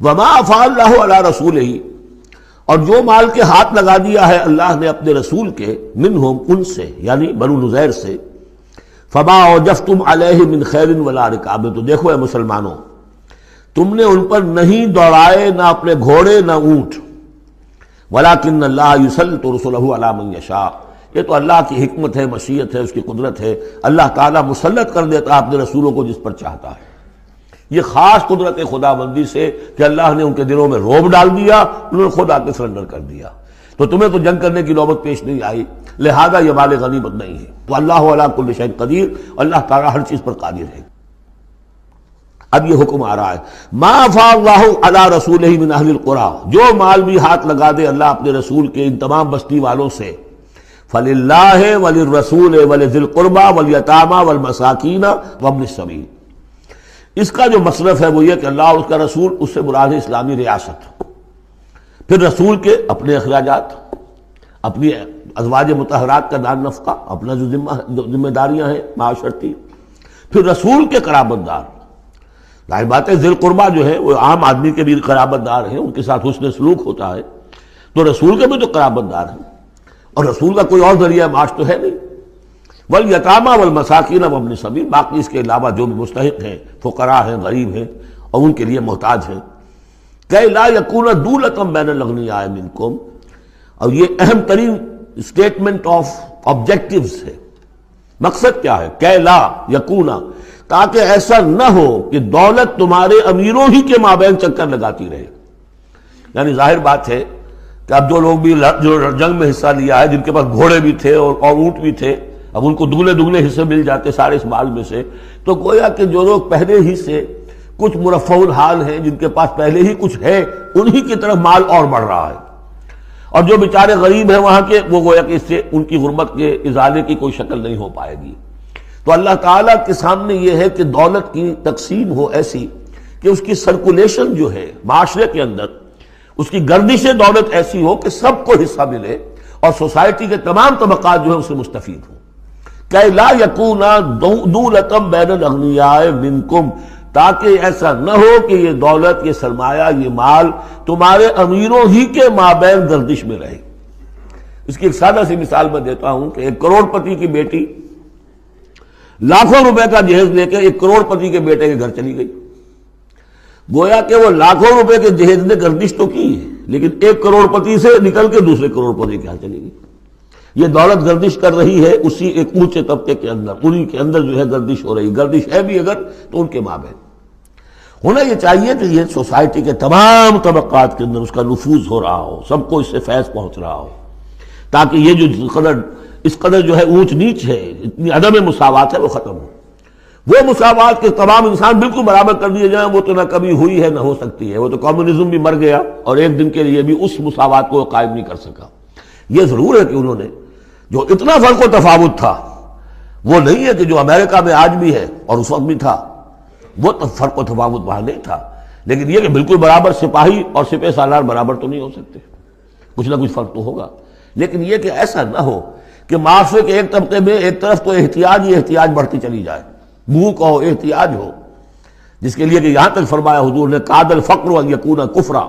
وما افاء اللہ علی رسولہ، اور جو مال کے ہاتھ لگا دیا ہے اللہ نے اپنے رسول کے، منہم ان سے یعنی بنو نذیر سے، فما اوجفتم علیہ من خیر ولا رکاب، تو دیکھو اے مسلمانوں، تم نے ان پر نہیں دوڑائے نہ اپنے گھوڑے نہ اونٹ، ولکن اللہ یسلط رسلہ علی من یشاء، یہ تو اللہ کی حکمت ہے، مشیت ہے، اس کی قدرت ہے، اللہ تعالیٰ مسلط کر دیتا ہے اپنے رسولوں کو جس پر چاہتا ہے۔ یہ خاص قدرت خدا بندی سے کہ اللہ نے ان کے دلوں میں رعب ڈال دیا، انہوں نے خود آ کے سرنڈر کر دیا، تو تمہیں تو جنگ کرنے کی نوبت پیش نہیں آئی، لہذا یہ مال غنیمت نہیں ہے۔ تو اللہ علی کل شیء قدیر، اللہ تعالیٰ ہر چیز پر قادر ہے۔ اب یہ حکم آ رہا ہے، ما افاء اللہ علی رسولہ من اہل القری، جو مال بھی ہاتھ لگا دے اللہ اپنے رسول کے ان تمام بستی والوں سے، فللہ وللرسول ولذی القربى والیتامى والمساکین وابن السبیل، اس کا جو مصرف ہے وہ یہ کہ اللہ اور اس کا رسول، اس سے مراد ہے اسلامی ریاست، پھر رسول کے اپنے اخراجات، اپنی ازواج مطہرات کا دار نفقہ، اپنا جو ذمہ داریاں ہیں معاشرتی، پھر رسول کے قرابت دار، ظاہر بات ہے ذی القربیٰ جو ہے وہ عام آدمی کے بھی قرابت دار ہیں، ان کے ساتھ حسن سلوک ہوتا ہے، تو رسول کے بھی تو قرابت دار ہیں، اور رسول کا کوئی اور ذریعہ معاش تو ہے نہیں، والیتامى والمساکین وابن السبیل، باقی اس کے علاوہ جو بھی مستحق ہیں، فقراء ہیں، غریب ہیں اور ان کے لیے محتاج ہیں، کہ لا یکون دولۃ بین الاغنیاء منکم، اور یہ اہم ترین اسٹیٹمنٹ آف آبجیکٹیوز ہے، مقصد کیا ہے، کہ لا یکون، تاکہ ایسا نہ ہو کہ دولت تمہارے امیروں ہی کے مابین چکر لگاتی رہے، یعنی ظاہر بات ہے کہ اب جو لوگ بھی جو جنگ میں حصہ لیا ہے، جن کے پاس گھوڑے بھی تھے اور اونٹ بھی تھے، اب ان کو دگنے حصے مل جاتے سارے اس مال میں سے، تو گویا کہ جو لوگ پہلے ہی سے کچھ مرفع الحال ہیں، جن کے پاس پہلے ہی کچھ ہے، انہی کی طرف مال اور بڑھ رہا ہے، اور جو بیچارے غریب ہیں وہاں کے، وہ گویا کہ اس سے ان کی غربت کے ازالے کی کوئی شکل نہیں ہو پائے گی۔ تو اللہ تعالیٰ کے سامنے یہ ہے کہ دولت کی تقسیم ہو ایسی کہ اس کی سرکولیشن جو ہے معاشرے کے اندر، اس کی گردش دولت ایسی ہو کہ سب کو حصہ ملے اور سوسائٹی کے تمام طبقات جو ہے اس سے مستفید ہوں، کہ لا یکون دولۃ بین الاغنیاء منکم، تاکہ ایسا نہ ہو کہ یہ دولت، یہ سرمایہ، یہ مال تمہارے امیروں ہی کے مابین گردش میں رہے۔ اس کی ایک سادہ سی مثال میں دیتا ہوں کہ ایک کروڑ پتی کی بیٹی لاکھوں روپے کا جہیز لے کے ایک کروڑ پتی کے بیٹے کے گھر چلی گئی، گویا کہ وہ لاکھوں روپے کے جہیز نے گردش تو کی ہے، لیکن ایک کروڑ پتی سے نکل کے دوسرے کروڑ پتی کے ہاں چلی گئی۔ یہ دولت گردش کر رہی ہے اسی ایک اونچے طبقے کے اندر، انہی کے اندر جو ہے گردش ہو رہی، گردش ہے بھی اگر تو ان کے مابین۔ ہونا یہ چاہیے کہ یہ سوسائٹی کے تمام طبقات کے اندر اس کا نفوذ ہو رہا ہو، سب کو اس سے فیض پہنچ رہا ہو، تاکہ یہ جو اس قدر جو ہے اونچ نیچ ہے، اتنی عدم مساوات ہے، وہ ختم ہو۔ وہ مساوات کے تمام انسان بالکل برابر کر دیے جائیں، وہ تو نہ کبھی ہوئی ہے نہ ہو سکتی ہے، وہ تو کمیونزم بھی مر گیا اور ایک دن کے لیے بھی اس مساوات کو قائم نہیں کر سکا۔ یہ ضرور ہے کہ انہوں نے جو اتنا فرق و تفاوت تھا، وہ نہیں ہے کہ جو امریکہ میں آج بھی ہے اور اس وقت بھی تھا، وہ فرق و تفاوت وہاں نہیں تھا، لیکن یہ کہ بالکل برابر سپاہی اور سپہ سالار برابر تو نہیں ہو سکتے، کچھ نہ کچھ فرق تو ہوگا، لیکن یہ کہ ایسا نہ ہو کہ معاشرے کے ایک طبقے میں ایک طرف تو احتیاج ہی احتیاج بڑھتی چلی جائے، بھوک ہو، احتیاج ہو، جس کے لیے کہ یہاں تک فرمایا حضور نے قاد الفقر ان یکون کفرا،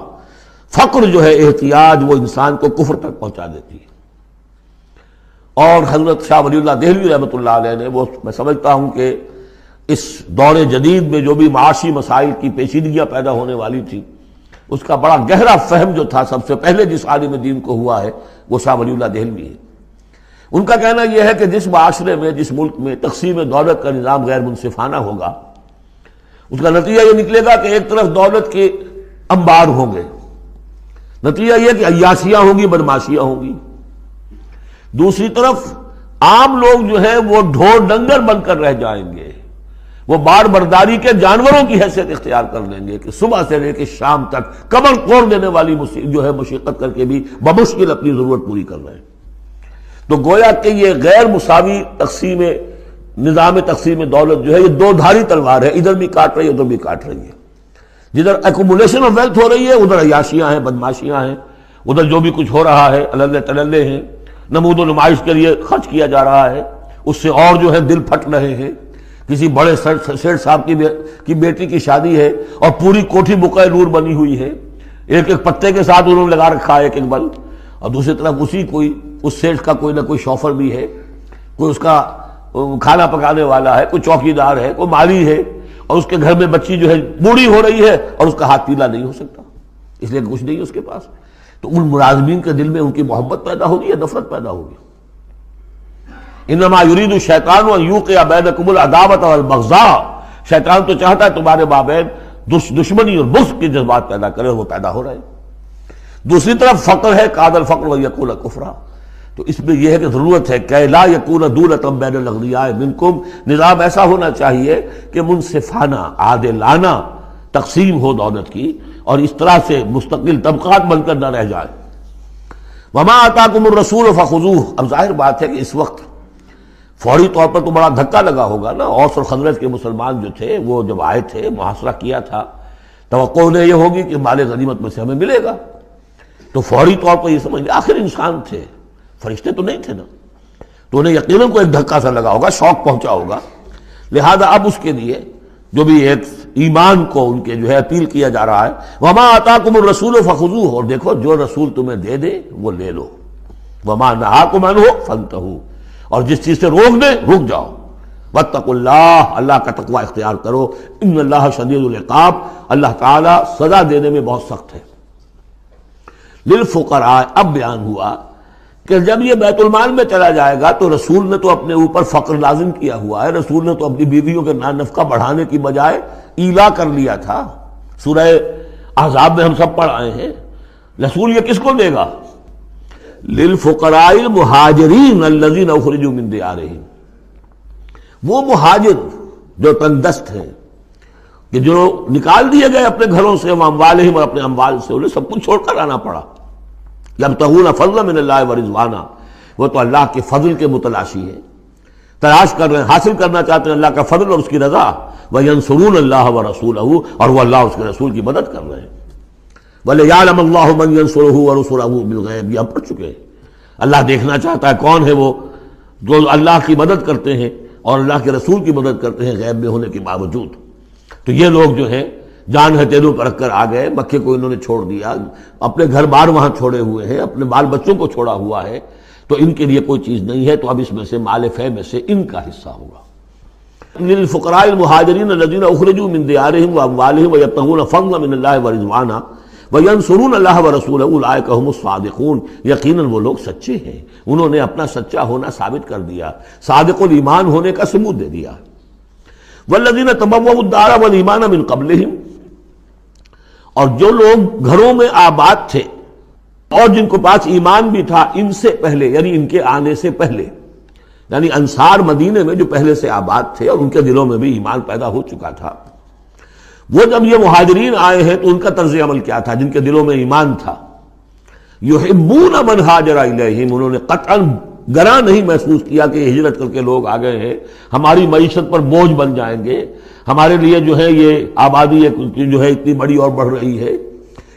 فقر جو ہے، احتیاج، وہ انسان کو کفر تک پہنچا دیتی ہے۔ اور حضرت شاہ ولی اللہ دہلوی رحمۃ اللہ علیہ نے، وہ میں سمجھتا ہوں کہ اس دور جدید میں جو بھی معاشی مسائل کی پیچیدگیاں پیدا ہونے والی تھی، اس کا بڑا گہرا فہم جو تھا سب سے پہلے جس عالم دین کو ہوا ہے وہ شاہ ولی اللہ دہلوی ہے۔ ان کا کہنا یہ ہے کہ جس معاشرے میں، جس ملک میں تقسیم دولت کا نظام غیر منصفانہ ہوگا، اس کا نتیجہ یہ نکلے گا کہ ایک طرف دولت کے انبار ہوں گے، نتیجہ یہ کہ عیاشیاں ہوں گی، بدماشیاں ہوں گی، دوسری طرف عام لوگ جو ہے وہ ڈھور ڈنگر بن کر رہ جائیں گے، وہ بار برداری کے جانوروں کی حیثیت اختیار کر لیں گے کہ صبح سے لے کے شام تک کمر توڑ دینے والی جو ہے مشقت کر کے بھی بمشکل اپنی ضرورت پوری کر رہے ہیں۔ تو گویا کہ یہ غیر مساوی نظام تقسیم دولت جو ہے، یہ دو دھاری تلوار ہے، ادھر بھی کاٹ رہی ہے ادھر بھی کاٹ رہی ہے، جدھر ایکومولیشن آف ویلتھ ہو رہی ہے ادھر عیاشیاں ہیں، بدماشیاں ہیں، ادھر جو بھی کچھ ہو رہا ہے اللہ تللے ہیں، نمود و نمائش کے لیے خرچ کیا جا رہا ہے، اس سے اور جو ہے دل پھٹ رہے ہیں۔ کسی بڑے سیٹ صاحب کی بیٹی کی شادی ہے اور پوری کوٹھی بقع نور بنی ہوئی ہے، ایک ایک پتے کے ساتھ انہوں نے لگا رکھا ہے ایک ایک بل، اور دوسری طرف اس سیٹ کا کوئی نہ کوئی شوفر بھی ہے، کوئی اس کا کھانا پکانے والا ہے، کوئی چوکیدار ہے، کوئی مالی ہے، اور اس کے گھر میں بچی جو ہے بوڑھی ہو رہی ہے اور اس کا ہاتھ پیلا نہیں ہو سکتا اس لیے کہ کچھ نہیں ہے اس کے پاس. تو ان ملازمین کے دل میں ان کی محبت پیدا ہوگی یا نفرت پیدا ہوگی؟ انما یرید الشیطان ان یوقع بینکم العداوۃ والبغضاء، شیطان تو چاہتا ہے تمہارے مابین دشمنی اور بغض کے جذبات پیدا کرے، اور وہ پیدا ہو رہے ہیں. دوسری طرف فقر ہے، کاد الفقر ویکون کفرا، تو اس میں یہ ہے کہ ضرورت ہے کہ لا یکون دولۃ بین الاغنیاء منکم، نظام ایسا ہونا چاہیے کہ منصفانہ عادلانہ تقسیم ہو دولت کی، اور اس طرح سے مستقل طبقات بن کر نہ رہ جائے. وما آتاکم الرسول فخذوہ، اب ظاہر بات ہے کہ اس وقت فوری طور پر تو بڑا دھکا لگا ہوگا نا. اوس اور خزرج کے مسلمان جو تھے وہ جب آئے تھے، محاصرہ کیا تھا، توقع انہیں یہ ہوگی کہ مال غنیمت میں سے ہمیں ملے گا، تو فوری طور پر یہ سمجھ لیں آخر انسان تھے، فرشتے تو نہیں تھے نا، تو انہیں یقیناً کو ایک دھکا سا لگا ہوگا، شوق پہنچا ہوگا. لہذا اب اس کے لیے جو بھی ایک ایمان کو ان کے جو ہے اپیل کیا جا رہا ہے، وما آتاکم الرسول فخذوہ، اور دیکھو جو رسول تمہیں دے دے وہ لے لو، وما نہاکم عنہ فانتہوا، اور جس چیز سے روک دے رک جاؤ. واتقوا اللہ، اللہ کا تقوی اختیار کرو، ان اللہ شدید العقاب، اللہ تعالیٰ سزا دینے میں بہت سخت ہے. للفقراء، اب بیان ہوا کہ جب یہ بیت المال میں چلا جائے گا تو رسول نے تو اپنے اوپر فقر لازم کیا ہوا ہے، رسول نے تو اپنی بیویوں کے نفقہ بڑھانے کی بجائے ایلا کر لیا تھا. سورہ احزاب میں ہم سب پڑھ آئے ہیں. رسول یہ کس کو دے گا؟ للفقراء المہاجرین الذین اخرجوا من دیارہم، وہ مہاجر جو تنگ دست ہیں، کہ جو نکال دیے گئے اپنے گھروں سے، اموالہم، اور اپنے اموال سے، انہیں سب کچھ چھوڑ کر آنا پڑا. یبتغون فضلا من اللہ ورضوانا، وہ تو اللہ کے فضل کے متلاشی ہیں، تلاش کر رہے ہیں، حاصل کرنا چاہتے ہیں اللہ کا فضل اور اس کی رضا. وینصرون اللہ ورسولہ، اور وہ اللہ اس کے رسول کی مدد کر رہے ہیں. وَلِيَعْلَمَ اللَّهُ مَنْ يَنصُرُهُ وَرُسُلَهُ بِالْغَیبِ، یہ ہم پڑھ چکے ہیں. اللہ دیکھنا چاہتا ہے کون ہے وہ جو اللہ کی مدد کرتے ہیں اور اللہ کے رسول کی مدد کرتے ہیں غیب میں ہونے کے باوجود. تو یہ لوگ جو ہیں جان ہتھیلیوں پر رکھ کر آ گئے، مکے کو انہوں نے چھوڑ دیا، اپنے گھر بار وہاں چھوڑے ہوئے ہیں، اپنے بال بچوں کو چھوڑا ہوا ہے، تو ان کے لیے کوئی چیز نہیں ہے. تو اب اس میں سے مال فے میں سے ان کا حصہ ہوگا. للفقراء المہاجرین الذین اخرجوا من دیارہم واموالہم ویبتغون فضلا من اللہ ورضوانا وینصرون اللہ ورسولہ اولئک هم الصادقون، یقیناً وہ لوگ سچے ہیں، انہوں نے اپنا سچا ہونا ثابت کر دیا، صادق الایمان ہونے کا ثبوت دے دیا. والذین تبوؤا الدار والایمان من قبلہم، اور جو لوگ گھروں میں آباد تھے اور جن کو پاس ایمان بھی تھا ان سے پہلے، یعنی ان کے آنے سے پہلے، یعنی انصار مدینے میں جو پہلے سے آباد تھے اور ان کے دلوں میں بھی ایمان پیدا ہو چکا تھا، وہ جب یہ مہاجرین آئے ہیں تو ان کا طرز عمل کیا تھا؟ جن کے دلوں میں ایمان تھا، یحبون من ہاجر الیہم، انہوں نے قطعاً گراں نہیں محسوس کیا کہ یہ ہجرت کر کے لوگ آ گئے ہیں، ہماری معیشت پر بوجھ بن جائیں گے، ہمارے لیے جو ہے یہ آبادی جو ہے اتنی بڑی اور بڑھ رہی ہے،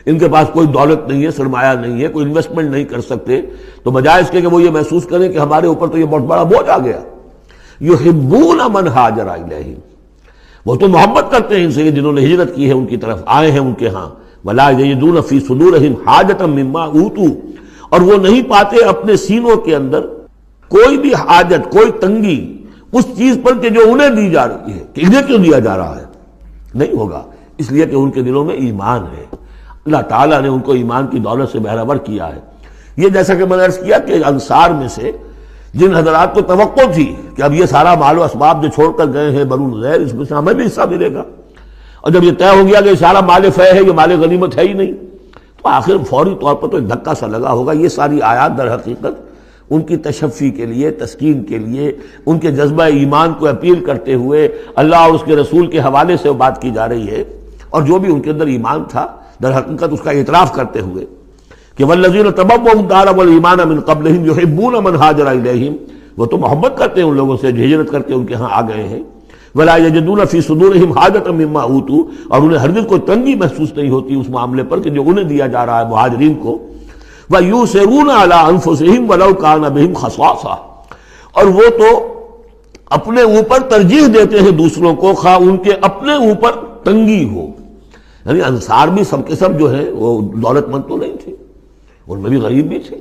ان کے پاس کوئی دولت نہیں ہے، سرمایہ نہیں ہے، کوئی انویسٹمنٹ نہیں کر سکتے، تو بجائے اس کے کہ وہ یہ محسوس کریں کہ ہمارے اوپر تو یہ بہت بڑا بوجھ آ گیا. یحبون من ہاجر الیہم، وہ تو محبت کرتے ہیں ان سے جنہوں نے ہجرت کی ہے، ان کی طرف آئے ہیں ان کے ہاں. ولا یجدون فی صدورہم حاجۃ مما اوتوا، اور وہ نہیں پاتے اپنے سینوں کے اندر کوئی بھی حاجت، کوئی تنگی اس چیز پر کہ جو انہیں دی جا رہی ہے، کہ انہیں کیوں دیا جا رہا ہے، نہیں ہوگا، اس لیے کہ ان کے دلوں میں ایمان ہے. اللہ تعالیٰ نے ان کو ایمان کی دولت سے بہرہور کیا ہے. یہ جیسا کہ میں نے عرض کیا کہ انصار میں سے جن حضرات کو توقع تھی کہ اب یہ سارا مال و اسباب جو چھوڑ کر گئے ہیں بنو نذیر، اس میں سے ہمیں بھی حصہ ملے گا، اور جب یہ طے ہو گیا کہ یہ سارا مال فے ہے، یہ مال غنیمت ہے ہی نہیں، تو آخر فوری طور پر تو ایک دھکا سا لگا ہوگا. یہ ساری آیات در حقیقت ان کی تشفی کے لیے، تسکین کے لیے، ان کے جذبہ ایمان کو اپیل کرتے ہوئے اللہ اور اس کے رسول کے حوالے سے بات کی جا رہی ہے، اور جو بھی ان کے اندر ایمان تھا در حقیقت اس کا اعتراف کرتے ہوئے کہ والذین تبوؤا الدار والایمان من قبلہم یحبون من ہاجر الیہم، وہ تو محبت کرتے ہیں ان لوگوں سے جو ہجرت کر کے ان کے ہاں آ گئے ہیں. ولا یجدون فی صدورہم حاجۃ مما اوتوا، اور انہیں ہرگز کوئی تنگی محسوس نہیں ہوتی اس معاملے پر کہ جو انہیں دیا جا رہا ہے مہاجرین کو. وَيُؤْثِرُونَ عَلَىٰ أَنفُسِهِمْ وَلَوْ كَانَ بِهِمْ خَصَاصَةٌ، اور وہ تو اپنے اوپر ترجیح دیتے ہیں دوسروں کو، خواہ ان کے اپنے اوپر تنگی ہو. یعنی انصار بھی سب کے سب جو ہے وہ دولت مند تو نہیں تھے، ان میں بھی غریب بھی تھے،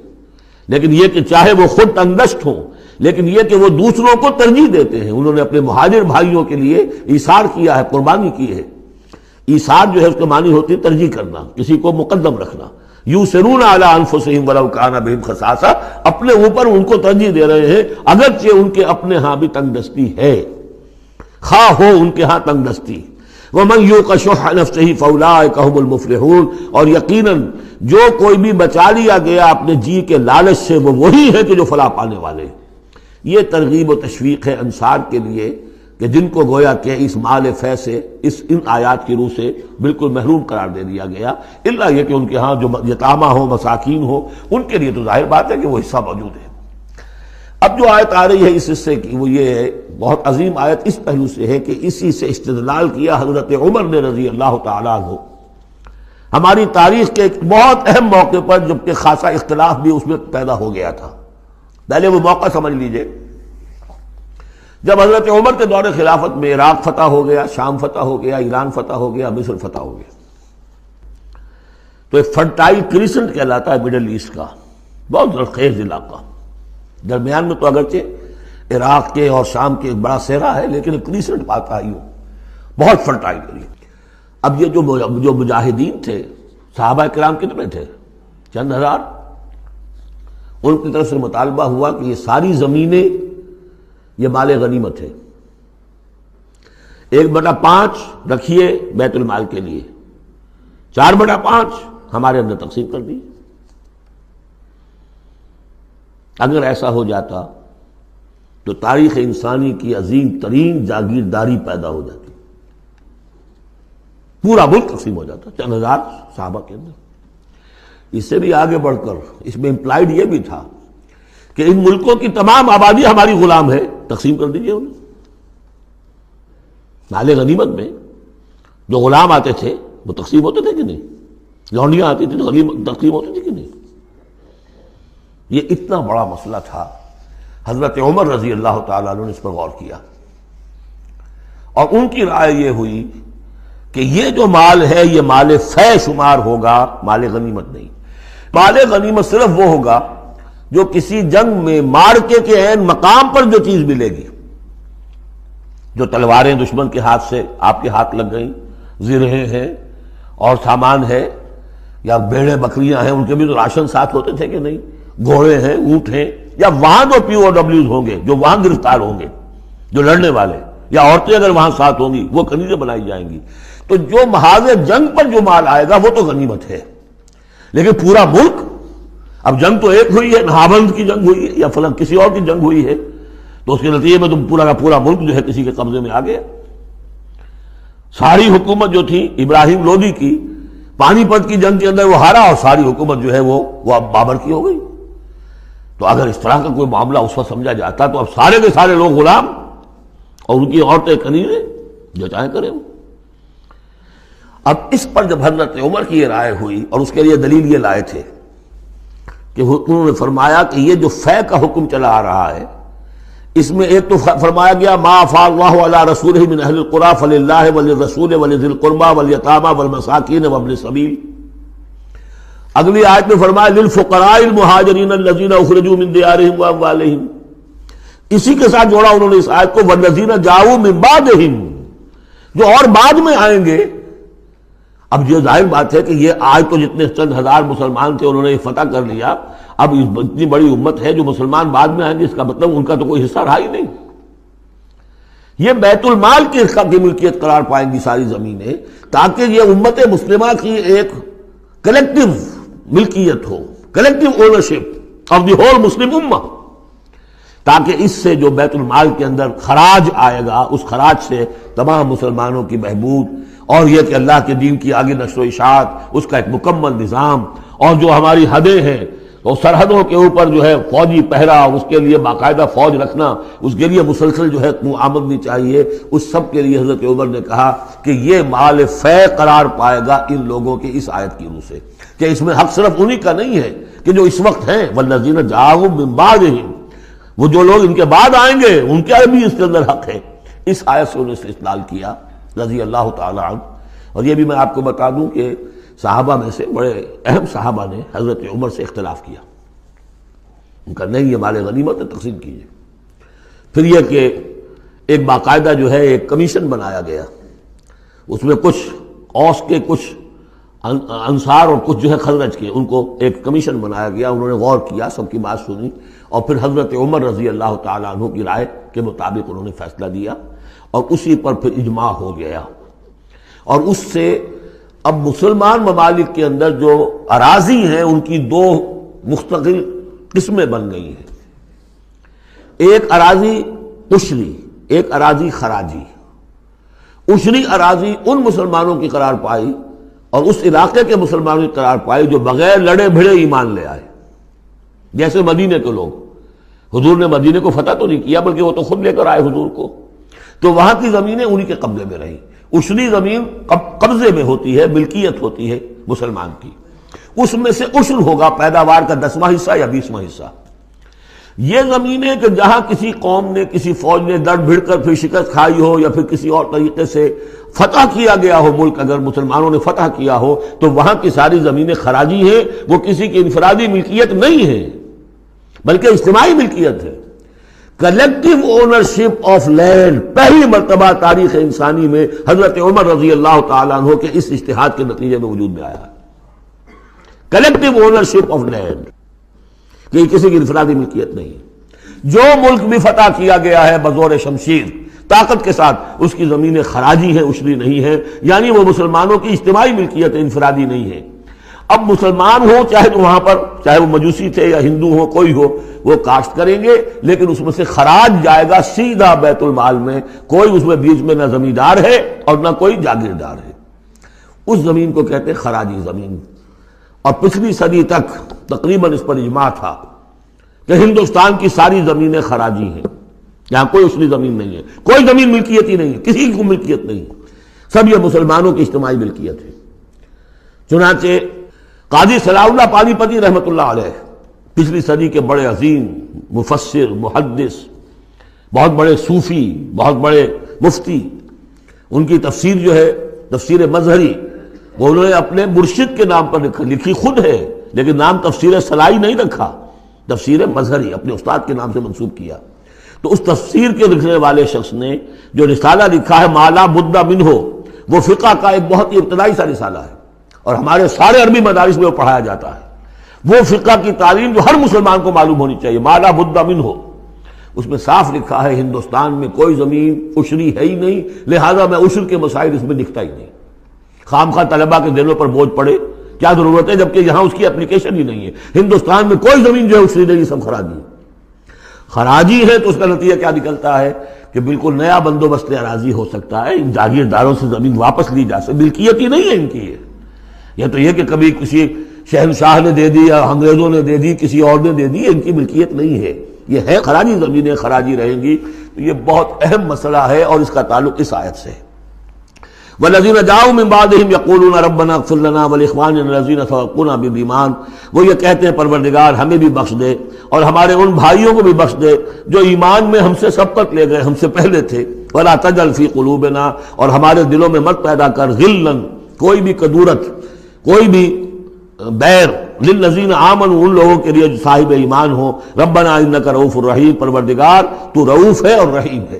لیکن یہ کہ چاہے وہ خود تنگ دست ہوں، لیکن یہ کہ وہ دوسروں کو ترجیح دیتے ہیں. انہوں نے اپنے مہاجر بھائیوں کے لیے ایثار کیا ہے، قربانی کی ہے. ایثار جو ہے اس کے معنی ہوتی ہے ترجیح کرنا، کسی کو مقدم رکھنا. یؤثرون علی انفسہم ولو کان بہم خصاصہ، اپنے اوپر ان کو ترجیح دے رہے ہیں اگرچہ ان کے اپنے ہاں بھی تنگ دستی ہے، خواہ ہو ان کے ہاں تنگ دستی. وَمَنْ يُوقَ شُحَّ نَفْسِهِ فَأُولَٰئِكَ هُمُ الْمُفْلِحُونَ، اور یقیناً جو کوئی بھی بچا لیا گیا اپنے جی کے لالچ سے وہ وہی ہے کہ جو فلاح پانے والے. یہ ترغیب و تشویق ہے انصار کے لیے کہ جن کو گویا کہ اس مال فے سے ان آیات کی روح سے بالکل محروم قرار دے دیا گیا، الا یہ کہ ان کے ہاں جو یتامہ ہو، مساکین ہو، ان کے لیے تو ظاہر بات ہے کہ وہ حصہ موجود ہے. اب جو آیت آ رہی ہے اس حصے کی وہ یہ ہے، بہت عظیم آیت اس پہلو سے ہے کہ اسی سے استدلال کیا حضرت عمر نے رضی اللہ تعالیٰ عنہ ہماری تاریخ کے ایک بہت اہم موقع پر، جبکہ خاصا اختلاف بھی اس میں پیدا ہو گیا تھا. پہلے وہ موقع سمجھ لیجئے جب حضرت عمر کے دور خلافت میں عراق فتح ہو گیا، شام فتح ہو گیا، ایران فتح ہو گیا، مصر فتح ہو گیا. تو ایک فرٹائل کریسنٹ کہلاتا ہے مڈل ایسٹ کا، بہت زرخیز علاقہ. درمیان میں تو اگرچہ عراق کے اور شام کے ایک بڑا صحرا ہے، لیکن ایک کریسنٹ پاتا ہے، بہت فرٹائل ایریا. اب یہ جو مجاہدین تھے، صحابہ کرام کتنے تھے؟ چند ہزار. ان کی طرف سے مطالبہ ہوا کہ یہ ساری زمینیں یہ مال غنیمت ہے، 1/5 رکھیے بیت المال کے لیے، 4/5 ہمارے اندر تقسیم کر دی. اگر ایسا ہو جاتا تو تاریخ انسانی کی عظیم ترین جاگیرداری پیدا ہو جاتی، پورا ملک تقسیم ہو جاتا چند ہزار صحابہ کے اندر. اس سے بھی آگے بڑھ کر اس میں امپلائڈ یہ بھی تھا کہ ان ملکوں کی تمام آبادی ہماری غلام ہے، تقسیم کر دیجئے انہیں. مال غنیمت میں جو غلام آتے تھے وہ تقسیم ہوتے تھے کہ نہیں؟ لونڈیاں آتی تھی تو غنیمت تقسیم ہوتی تھی کہ نہیں؟ یہ اتنا بڑا مسئلہ تھا. حضرت عمر رضی اللہ تعالیٰ عنہ نے اس پر غور کیا اور ان کی رائے یہ ہوئی کہ یہ جو مال ہے یہ مال فے شمار ہوگا، مال غنیمت نہیں. مال غنیمت صرف وہ ہوگا جو کسی جنگ میں مارکے کے عین مقام پر جو چیز ملے گی، جو تلواریں دشمن کے ہاتھ سے آپ کے ہاتھ لگ گئیں، زرہیں ہیں اور سامان ہے، یا بھیڑیں بکریاں ہیں، ان کے بھی تو راشن ساتھ ہوتے تھے کہ نہیں، گھوڑے ہیں، اونٹ ہیں، یا وہاں جو پی او ڈبلیوز ہوں گے جو وہاں گرفتار ہوں گے، جو لڑنے والے، یا عورتیں اگر وہاں ساتھ ہوں گی وہ کنیزیں بنائی جائیں گی. تو جو محاذ جنگ پر جو مال آئے گا وہ تو غنیمت ہے. لیکن پورا ملک، اب جنگ تو ایک ہوئی ہے، نہابند کی جنگ ہوئی ہے یا فلاں کسی اور کی جنگ ہوئی ہے، تو اس کے نتیجے میں تو پورا کا پورا ملک جو ہے کسی کے قبضے میں آ گیا. ساری حکومت جو تھی ابراہیم لودھی کی، پانی پت کی جنگ کے اندر وہ ہارا اور ساری حکومت جو ہے وہ اب بابر کی ہو گئی. تو اگر اس طرح کا کوئی معاملہ اس وقت سمجھا جاتا تو اب سارے کے سارے لوگ غلام اور ان کی عورتیں کنیزیں، جو چاہیں کریں. اب اس پر جب حضرت عمر کی یہ رائے ہوئی اور اس کے لیے دلیل یہ لائے تھے کہ انہوں نے فرمایا کہ یہ جو فے کا حکم چلا آ رہا ہے اس میں ایک تو فرمایا گیا ما افاء اللہ علی رسولہ من اہل القری فللہ وللرسول ولذی القربى والیتامى والمساکین وابن السبیل. اگلی آیت میں فرمایا للفقراء المہاجرین الذین اخرجوا من دیارہم واموالہم. اسی کے ساتھ جوڑا انہوں نے اس آیت کو والذین جاؤوا من بعدہم، جو اور بعد میں آئیں گے. اب یہ ظاہر بات ہے کہ یہ آج تو جتنے چند ہزار مسلمان تھے انہوں نے فتح کر لیا، اب اتنی بڑی امت ہے جو مسلمان بعد میں آئیں گے، اس کا مطلب ان کا تو کوئی حصہ رہا ہی نہیں. یہ بیت المال کی ملکیت قرار پائیں گی ساری زمینیں، تاکہ یہ امت مسلمہ کی ایک کلیکٹیو ملکیت ہو، collective ownership of the whole Muslim امہ، تاکہ اس سے جو بیت المال کے اندر خراج آئے گا اس خراج سے تمام مسلمانوں کی بہبود، اور یہ کہ اللہ کے دین کی آگے نشر و اشاعت، اس کا ایک مکمل نظام، اور جو ہماری حدیں ہیں اور سرحدوں کے اوپر جو ہے فوجی پہرا، اس کے لیے باقاعدہ فوج رکھنا، اس کے لیے مسلسل جو ہے آمدنی چاہیے، اس سب کے لیے حضرت عمر نے کہا کہ یہ مال فے قرار پائے گا ان لوگوں کی اس آیت کی روح سے، کہ اس میں حق صرف انہی کا نہیں ہے کہ جو اس وقت ہیں والذین جاؤوا من بعدہم، وہ جو لوگ ان کے بعد آئیں گے ان کا بھی اس کے اندر حق ہے۔ اس آیت سے انہیں استدلال کیا رضی اللہ تعالی عنہ۔ اور یہ بھی میں آپ کو بتا دوں کہ صحابہ میں سے بڑے اہم صحابہ نے حضرت عمر سے اختلاف کیا، ان کا نہیں یہ مال غنیمت ہے، تقسیم کیجیے۔ پھر یہ کہ ایک باقاعدہ جو ہے ایک کمیشن بنایا گیا، اس میں کچھ اوس کے، کچھ انصار اور کچھ جو ہے خزرج کے، ان کو ایک کمیشن بنایا گیا۔ انہوں نے غور کیا، سب کی بات سنی، اور پھر حضرت عمر رضی اللہ تعالیٰ عنہ کی رائے کے مطابق انہوں نے فیصلہ دیا، اور اسی پر پھر اجماع ہو گیا۔ اور اس سے اب مسلمان ممالک کے اندر جو اراضی ہیں ان کی دو مستقل قسمیں بن گئی ہیں، ایک اراضی عشری، ایک اراضی خراجی۔ عشری اراضی ان مسلمانوں کی قرار پائی اور اس علاقے کے مسلمانوں کی قرار پائی جو بغیر لڑے بھڑے ایمان لے آئے، جیسے مدینے کے لوگ۔ حضور نے مدینے کو فتح تو نہیں کیا بلکہ وہ تو خود لے کر آئے حضور کو، تو وہاں کی زمینیں انہی کے قبضے میں رہیں۔ عشری زمین قبضے میں ہوتی ہے، ملکیت ہوتی ہے مسلمان کی، اس میں سے عشر ہوگا پیداوار کا 10واں حصہ یا 20واں حصہ۔ یہ زمینیں کہ جہاں کسی قوم نے، کسی فوج نے لڑ بھڑ کر پھر شکست کھائی ہو یا پھر کسی اور طریقے سے فتح کیا گیا ہو ملک، اگر مسلمانوں نے فتح کیا ہو تو وہاں کی ساری زمینیں خراجی ہیں، وہ کسی کی انفرادی ملکیت نہیں ہے بلکہ اجتماعی ملکیت ہے۔ کلیکٹیو اونرشپ آف لینڈ پہلی مرتبہ تاریخ انسانی میں حضرت عمر رضی اللہ تعالیٰ عنہ کے اس اجتہاد کے نتیجے میں وجود میں آیا ہے۔ کلیکٹیو اونرشپ آف لینڈ، کہ یہ کسی کی انفرادی ملکیت نہیں ہے۔ جو ملک بھی فتح کیا گیا ہے بزور شمشیر طاقت کے ساتھ، اس کی زمینیں خراجی ہیں، عشری نہیں ہے، یعنی وہ مسلمانوں کی اجتماعی ملکیت ہے، انفرادی نہیں ہے۔ اب مسلمان ہو چاہے تو وہاں پر، چاہے وہ مجوسی تھے یا ہندو ہو، کوئی ہو، وہ کاشت کریں گے، لیکن اس میں سے خراج جائے گا سیدھا بیت المال میں، کوئی اس میں بیچ میں نہ زمیندار ہے اور نہ کوئی جاگیردار ہے۔ اس زمین کو کہتے ہیں خراجی زمین۔ اور پچھلی صدی تک تقریباً اس پر اجماع تھا کہ ہندوستان کی ساری زمینیں خراجی ہیں، یہاں کوئی عشری زمین نہیں ہے، کوئی زمین ملکیت ہی نہیں ہے، کسی کو ملکیت نہیں، سب یہ مسلمانوں کی اجتماعی ملکیت ہے۔ چنانچہ قاضی صلاح اللہ پانی پتی رحمۃ اللہ علیہ، پچھلی صدی کے بڑے عظیم مفسر، محدث، بہت بڑے صوفی، بہت بڑے مفتی، ان کی تفسیر جو ہے تفسیر مظہری، وہ انہوں نے اپنے مرشد کے نام پر لکھی خود ہے، لیکن نام تفسیر صلاحی نہیں رکھا، تفسیر مظہری اپنے استاد کے نام سے منسوب کیا۔ تو اس تفسیر کے لکھنے والے شخص نے جو رسالہ لکھا ہے مالا بدھ منہ، وہ فقہ کا ایک بہت ہی ابتدائی سا رسالہ ہے، اور ہمارے سارے عربی مدارس میں وہ پڑھایا جاتا ہے۔ وہ فقہ کی تعلیم جو ہر مسلمان کو معلوم ہونی چاہیے، مالا بدھ منہ، اس میں صاف لکھا ہے ہندوستان میں کوئی زمین عشری ہے ہی نہیں، لہذا میں عشر کے مسائل اس میں لکھتا ہی نہیں۔ خام خواہ طلبہ کے دلوں پر بوجھ پڑے، کیا ضرورت ہے، جبکہ یہاں اس کی اپلیکیشن ہی نہیں ہے۔ ہندوستان میں کوئی زمین جو ہے عشری نہیں، سب خراجی خراجی ہے۔ تو اس کا نتیجہ کیا نکلتا ہے کہ بالکل نیا بندوبست اراضی ہو سکتا ہے، ان جاگیرداروں سے زمین واپس لی جا سکتی، ملکیت ہی نہیں ہے ان کی۔ یہ تو یہ کہ کبھی کسی شہنشاہ نے دے دی یا انگریزوں نے دے دی، کسی اور نے دے دی، ان کی ملکیت نہیں ہے، یہ ہے خراجی زمینیں، خراجی رہیں گی۔ تو یہ بہت اہم مسئلہ ہے اور اس کا تعلق اس آیت سے ہے۔ والذین جاؤوا من بعدہم یقولون ربنا اغفر لنا ولاخواننا الذین سبقونا بالایمان، وہ یہ کہتے ہیں پروردگار ہمیں بھی بخش دے اور ہمارے ان بھائیوں کو بھی بخش دے جو ایمان میں ہم سے سبقت لے گئے، ہم سے پہلے تھے۔ ولا تجعل فی قلوبنا، اور ہمارے دلوں میں مت پیدا کر غلا، کوئی بھی کدورت، کوئی بھی بیر، للذین آمنوا، ان لوگوں کے لیے جو صاحب ایمان ہو۔ ربنا انک رؤوف الرحیم، پروردگار تو رؤوف ہے اور رحیم ہے۔